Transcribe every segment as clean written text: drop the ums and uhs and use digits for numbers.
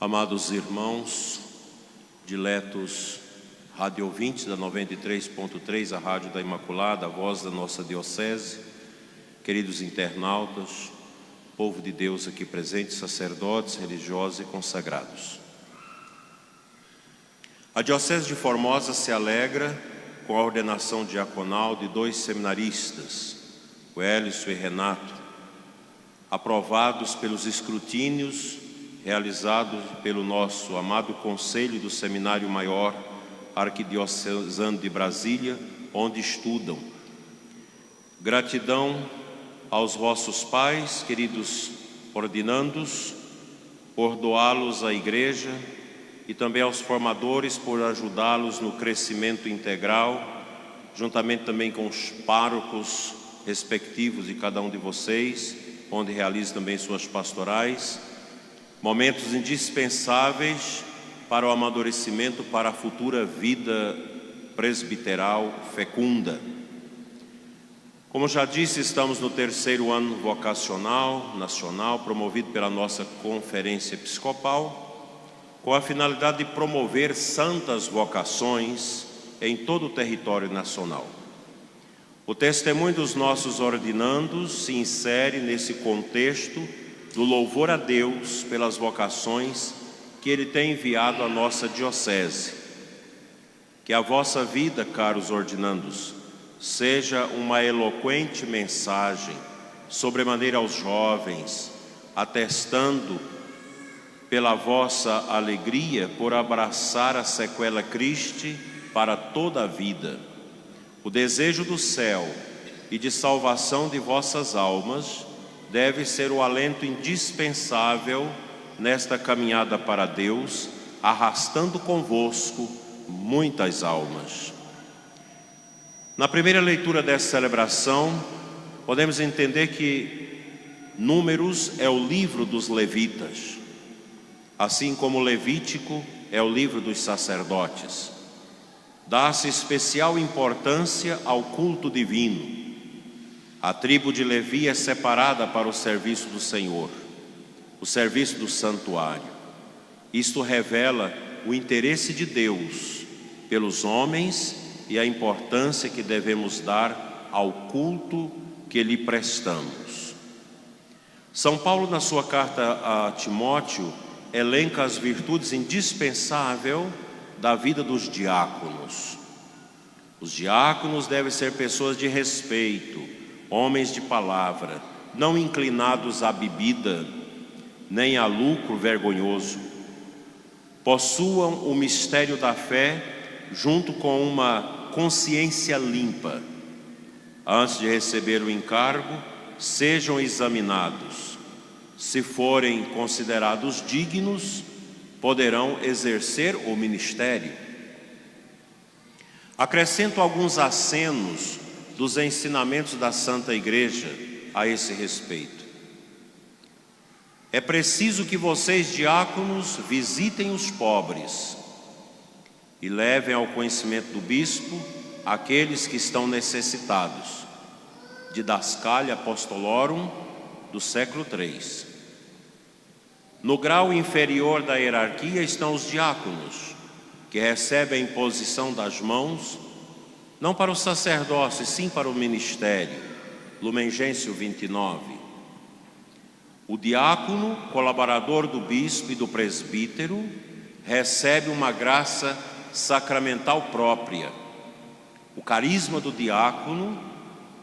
Amados irmãos, diletos radioouvintes da 93.3, a Rádio da Imaculada, a voz da nossa diocese, queridos internautas, povo de Deus aqui presente, sacerdotes, religiosos e consagrados. A Diocese de Formosa se alegra com a ordenação diaconal de dois seminaristas, o Hélio e Renato, aprovados pelos escrutínios realizados pelo nosso amado Conselho do Seminário Maior Arquidiocesano de Brasília, onde estudam. Gratidão aos vossos pais, queridos ordinandos, por doá-los à igreja, e também aos formadores por ajudá-los no crescimento integral, juntamente também com os párocos respectivos de cada um de vocês, onde realizam também suas pastorais. Momentos indispensáveis para o amadurecimento, para a futura vida presbiteral fecunda. Como já disse, estamos no terceiro ano vocacional nacional, promovido pela nossa Conferência Episcopal, com a finalidade de promover santas vocações em todo o território nacional. O testemunho dos nossos ordinandos se insere nesse contexto do louvor a Deus pelas vocações que Ele tem enviado à nossa diocese. Que a vossa vida, caros ordinandos, seja uma eloquente mensagem sobremaneira aos jovens, atestando pela vossa alegria por abraçar a sequela Christi para toda a vida. O desejo do céu e de salvação de vossas almas deve ser o alento indispensável nesta caminhada para Deus, arrastando convosco muitas almas. Na primeira leitura dessa celebração, podemos entender que Números é o livro dos levitas, assim como Levítico é o livro dos sacerdotes. Dá-se especial importância ao culto divino. A tribo de Levi é separada para o serviço do Senhor, o serviço do santuário. Isto revela o interesse de Deus pelos homens e a importância que devemos dar ao culto que lhe prestamos. São Paulo, na sua carta a Timóteo, elenca as virtudes indispensáveis da vida dos diáconos. Os diáconos devem ser pessoas de respeito, homens de palavra, não inclinados à bebida, nem a lucro vergonhoso. Possuam o mistério da fé junto com uma consciência limpa. Antes de receber o encargo, sejam examinados. Se forem considerados dignos, poderão exercer o ministério. Acrescento alguns acenos dos ensinamentos da Santa Igreja a esse respeito. É preciso que vocês, diáconos, visitem os pobres e levem ao conhecimento do bispo aqueles que estão necessitados. Didascalia Apostolorum do século III. No grau inferior da hierarquia estão os diáconos, que recebem a imposição das mãos, não para o sacerdócio, sim para o ministério. Lumen Gentium 29. O diácono, colaborador do bispo e do presbítero, recebe uma graça sacramental própria. O carisma do diácono,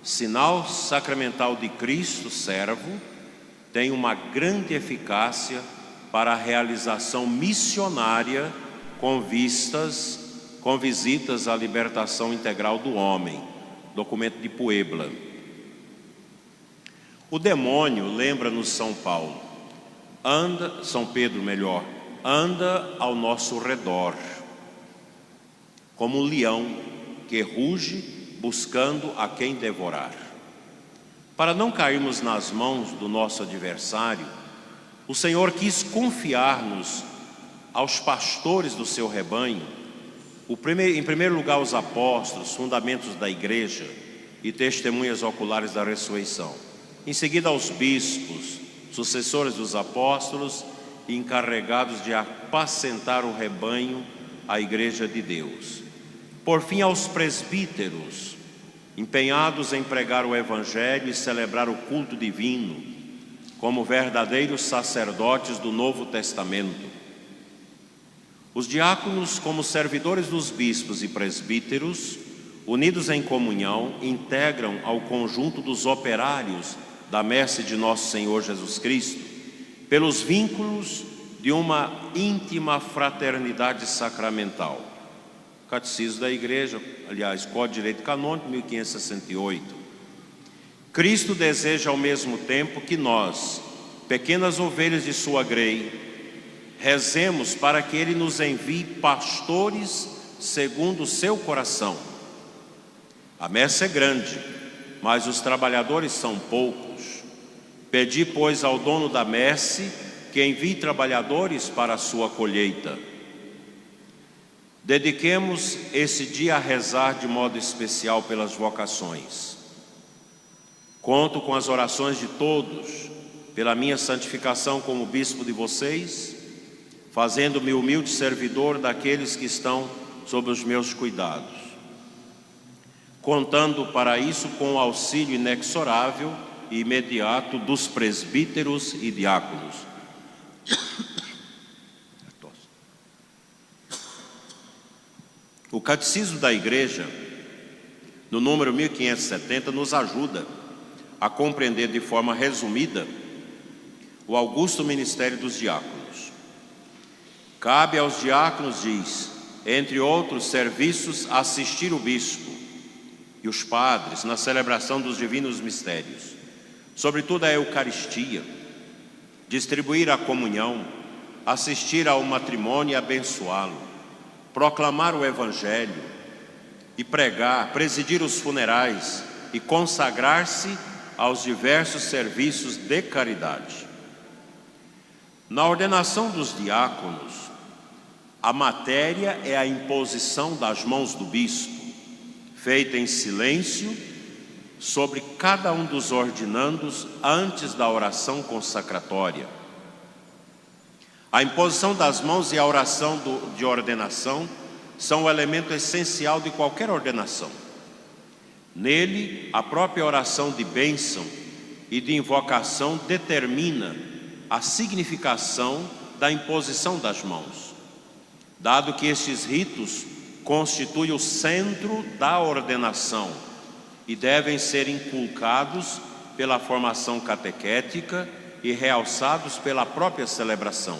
sinal sacramental de Cristo, servo, tem uma grande eficácia para a realização missionária com visitas à libertação integral do homem. Documento de Puebla. O demônio, lembra-nos São Pedro, anda ao nosso redor, como um leão que ruge buscando a quem devorar. Para não cairmos nas mãos do nosso adversário, o Senhor quis confiar-nos aos pastores do seu rebanho, em primeiro lugar os apóstolos, fundamentos da igreja e testemunhas oculares da ressurreição. Em seguida aos bispos, sucessores dos apóstolos, encarregados de apacentar o rebanho, a Igreja de Deus. Por fim, aos presbíteros, empenhados em pregar o Evangelho e celebrar o culto divino, como verdadeiros sacerdotes do Novo Testamento. Os diáconos, como servidores dos bispos e presbíteros, unidos em comunhão, integram ao conjunto dos operários da messe de nosso Senhor Jesus Cristo, pelos vínculos de uma íntima fraternidade sacramental. Catecismo da Igreja, aliás, Código de Direito Canônico, 1568. Cristo deseja ao mesmo tempo que nós, pequenas ovelhas de sua grei, rezemos para que Ele nos envie pastores segundo o seu coração. A messe é grande, mas os trabalhadores são poucos. Pedi, pois, ao dono da messe que envie trabalhadores para a sua colheita. Dediquemos esse dia a rezar de modo especial pelas vocações. Conto com as orações de todos, pela minha santificação como bispo de vocês, fazendo-me humilde servidor daqueles que estão sob os meus cuidados, contando para isso com o auxílio inexorável e imediato dos presbíteros e diáconos. O Catecismo da Igreja, no número 1570, nos ajuda a compreender de forma resumida o augusto ministério dos diáconos. Cabe aos diáconos, diz, entre outros serviços, assistir o bispo e os padres na celebração dos divinos mistérios, sobretudo a Eucaristia, distribuir a comunhão, assistir ao matrimônio e abençoá-lo, proclamar o Evangelho e pregar, presidir os funerais e consagrar-se aos diversos serviços de caridade. Na ordenação dos diáconos, a matéria é a imposição das mãos do bispo, feita em silêncio sobre cada um dos ordinandos antes da oração consacratória. A imposição das mãos e a oração de ordenação são o elemento essencial de qualquer ordenação. Nele, a própria oração de bênção e de invocação determina a significação da imposição das mãos, dado que estes ritos constituem o centro da ordenação e devem ser inculcados pela formação catequética e realçados pela própria celebração.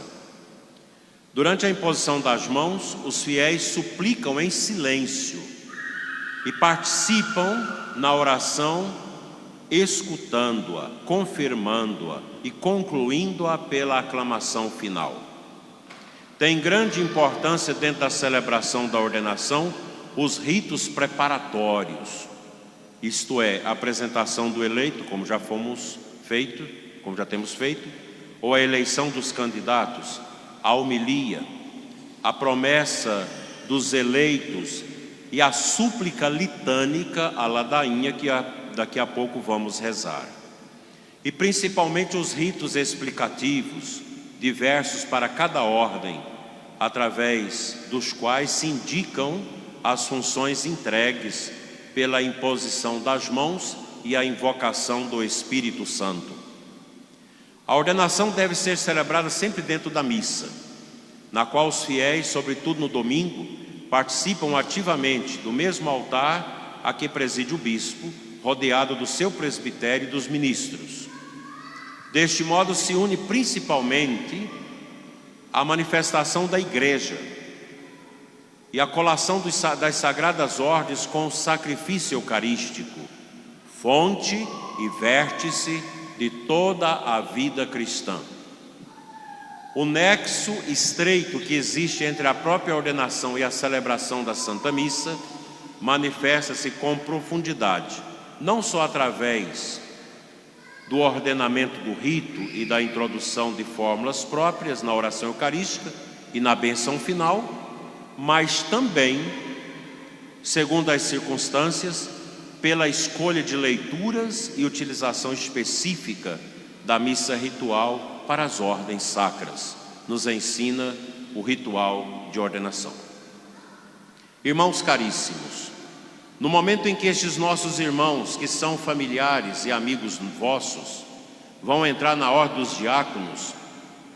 Durante a imposição das mãos, os fiéis suplicam em silêncio e participam na oração, escutando-a, confirmando-a e concluindo-a pela aclamação final. Tem grande importância dentro da celebração da ordenação os ritos preparatórios, isto é, a apresentação do eleito, como já temos feito, ou a eleição dos candidatos, a homilia, a promessa dos eleitos e a súplica litânica, a ladainha, que daqui a pouco vamos rezar. E principalmente os ritos explicativos, diversos para cada ordem, através dos quais se indicam as funções entregues pela imposição das mãos e a invocação do Espírito Santo. A ordenação deve ser celebrada sempre dentro da missa, na qual os fiéis, sobretudo no domingo, participam ativamente do mesmo altar a que preside o bispo, rodeado do seu presbitério e dos ministros. Deste modo se une principalmente a manifestação da Igreja e a colação das sagradas ordens com o sacrifício eucarístico, fonte e vértice de toda a vida cristã. O nexo estreito que existe entre a própria ordenação e a celebração da Santa Missa manifesta-se com profundidade, não só através do ordenamento do rito e da introdução de fórmulas próprias na oração eucarística e na bênção final, mas também, segundo as circunstâncias, pela escolha de leituras e utilização específica da missa ritual para as ordens sacras, nos ensina o ritual de ordenação. Irmãos caríssimos, no momento em que estes nossos irmãos, que são familiares e amigos vossos, vão entrar na ordem dos diáconos,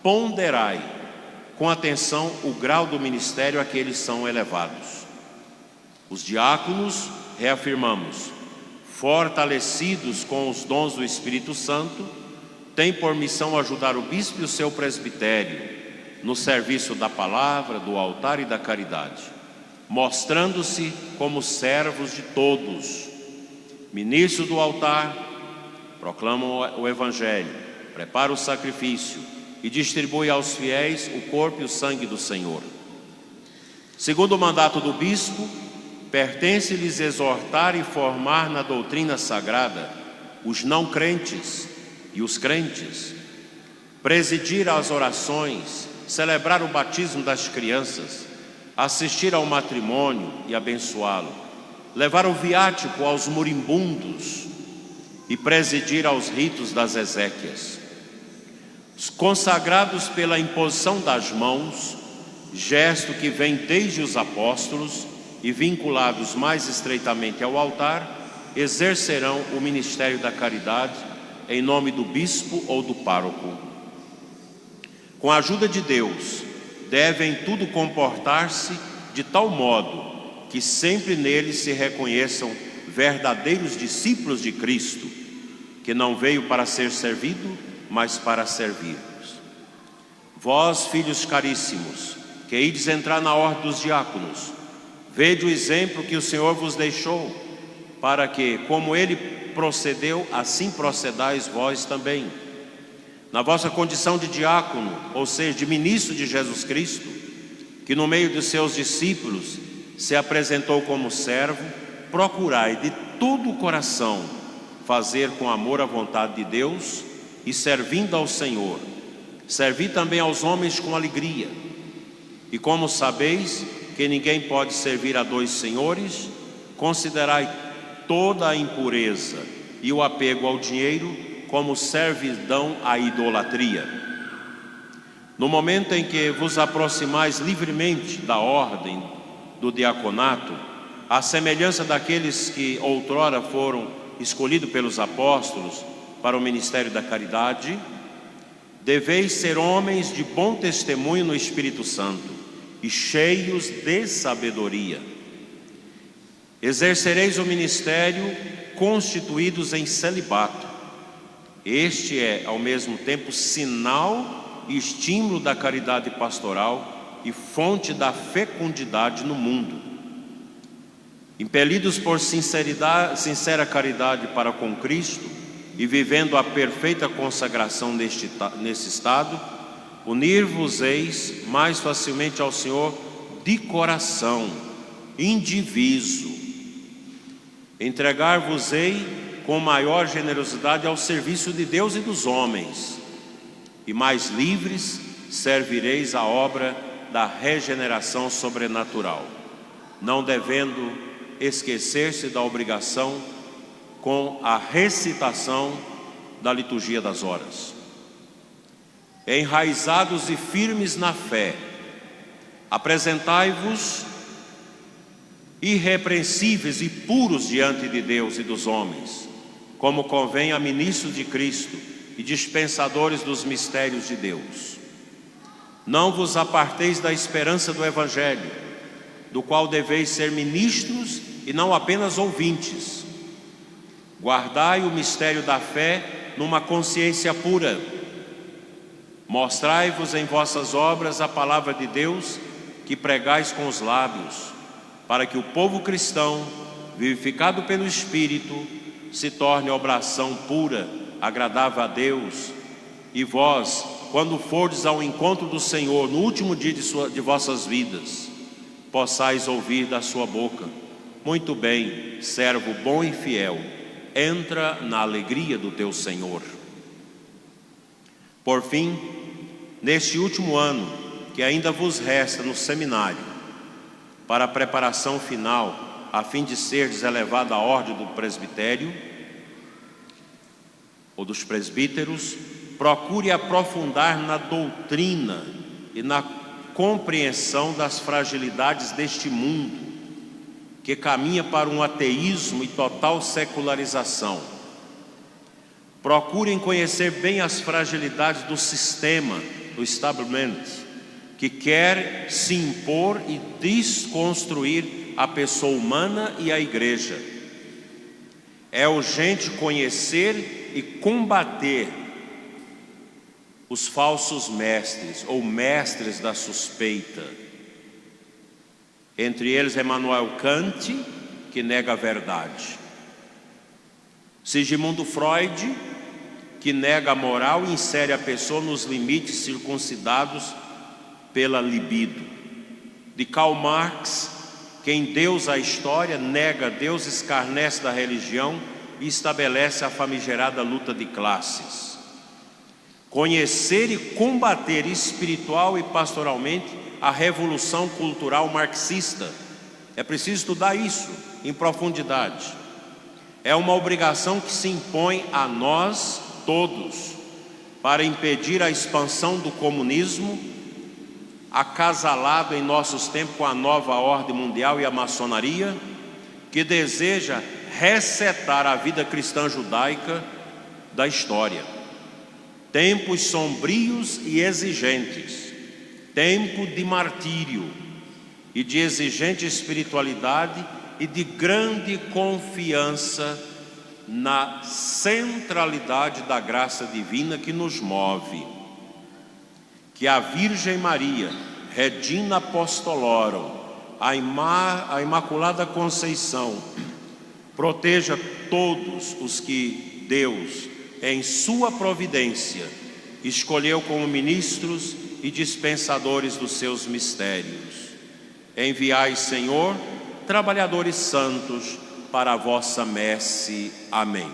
ponderai com atenção o grau do ministério a que eles são elevados. Os diáconos, reafirmamos, fortalecidos com os dons do Espírito Santo, têm por missão ajudar o bispo e o seu presbitério no serviço da palavra, do altar e da caridade, mostrando-se como servos de todos. Ministro do altar, proclamam o Evangelho, prepara o sacrifício e distribui aos fiéis o corpo e o sangue do Senhor. Segundo o mandato do bispo, pertence-lhes exortar e formar na doutrina sagrada os não crentes e os crentes, presidir às orações, celebrar o batismo das crianças, assistir ao matrimônio e abençoá-lo, levar o viático aos moribundos e presidir aos ritos das exéquias. Os consagrados pela imposição das mãos, gesto que vem desde os apóstolos, e vinculados mais estreitamente ao altar, exercerão o ministério da caridade em nome do bispo ou do pároco. Com a ajuda de Deus, devem tudo comportar-se de tal modo que sempre neles se reconheçam verdadeiros discípulos de Cristo, que não veio para ser servido, mas para servir-vos. Vós, filhos caríssimos, que ides entrar na ordem dos diáconos, vede o exemplo que o Senhor vos deixou, para que, como Ele procedeu, assim procedais vós também. Na vossa condição de diácono, ou seja, de ministro de Jesus Cristo, que no meio de seus discípulos se apresentou como servo, procurai de todo o coração fazer com amor a vontade de Deus e servindo ao Senhor. Servi também aos homens com alegria. E como sabeis que ninguém pode servir a dois senhores, considerai toda a impureza e o apego ao dinheiro como servidão à idolatria. No momento em que vos aproximais livremente da ordem do diaconato, à semelhança daqueles que outrora foram escolhidos pelos apóstolos para o ministério da caridade, deveis ser homens de bom testemunho no Espírito Santo e cheios de sabedoria. Exercereis o ministério constituídos em celibato. Este é, ao mesmo tempo, sinal e estímulo da caridade pastoral e fonte da fecundidade no mundo. Impelidos por sincera caridade para com Cristo e vivendo a perfeita consagração nesse estado, unir-vos-eis mais facilmente ao Senhor de coração, indiviso. Entregar-vos-ei com maior generosidade ao serviço de Deus e dos homens, e mais livres servireis a obra da regeneração sobrenatural, não devendo esquecer-se da obrigação com a recitação da liturgia das horas. Enraizados e firmes na fé, apresentai-vos irrepreensíveis e puros diante de Deus e dos homens, como convém a ministros de Cristo e dispensadores dos mistérios de Deus. Não vos aparteis da esperança do Evangelho, do qual deveis ser ministros e não apenas ouvintes. Guardai o mistério da fé numa consciência pura. Mostrai-vos em vossas obras a palavra de Deus que pregais com os lábios, para que o povo cristão, vivificado pelo Espírito, se torne oblação pura, agradável a Deus. E vós, quando fordes ao encontro do Senhor no último dia de vossas vidas, possais ouvir da sua boca: muito bem, servo bom e fiel, entra na alegria do teu Senhor. Por fim, neste último ano que ainda vos resta no seminário, para a preparação final, a fim de serdes elevado à ordem do presbitério ou dos presbíteros, procure aprofundar na doutrina e na compreensão das fragilidades deste mundo, que caminha para um ateísmo e total secularização. Procurem conhecer bem as fragilidades do sistema, do establishment, que quer se impor e desconstruir a pessoa humana e a igreja. É urgente conhecer e combater os falsos mestres ou mestres da suspeita. Entre eles, Emmanuel Kant, que nega a verdade. Sigmund Freud, que nega a moral e insere a pessoa nos limites circuncidados pela libido. De Karl Marx, que endeusa a história, nega Deus, escarnece da religião e estabelece a famigerada luta de classes. Conhecer e combater espiritual e pastoralmente a revolução cultural marxista. É preciso estudar isso em profundidade. É uma obrigação que se impõe a nós todos para impedir a expansão do comunismo, acasalado em nossos tempos com a nova ordem mundial e a maçonaria, que deseja resetar a vida cristã judaica da história. Tempos sombrios e exigentes, tempo de martírio e de exigente espiritualidade e de grande confiança na centralidade da graça divina que nos move. Que a Virgem Maria, Regina Apostolorum, a Imaculada Conceição, proteja todos os que Deus, em sua providência, escolheu como ministros e dispensadores dos seus mistérios. Enviai, Senhor, trabalhadores santos para a vossa messe. Amém.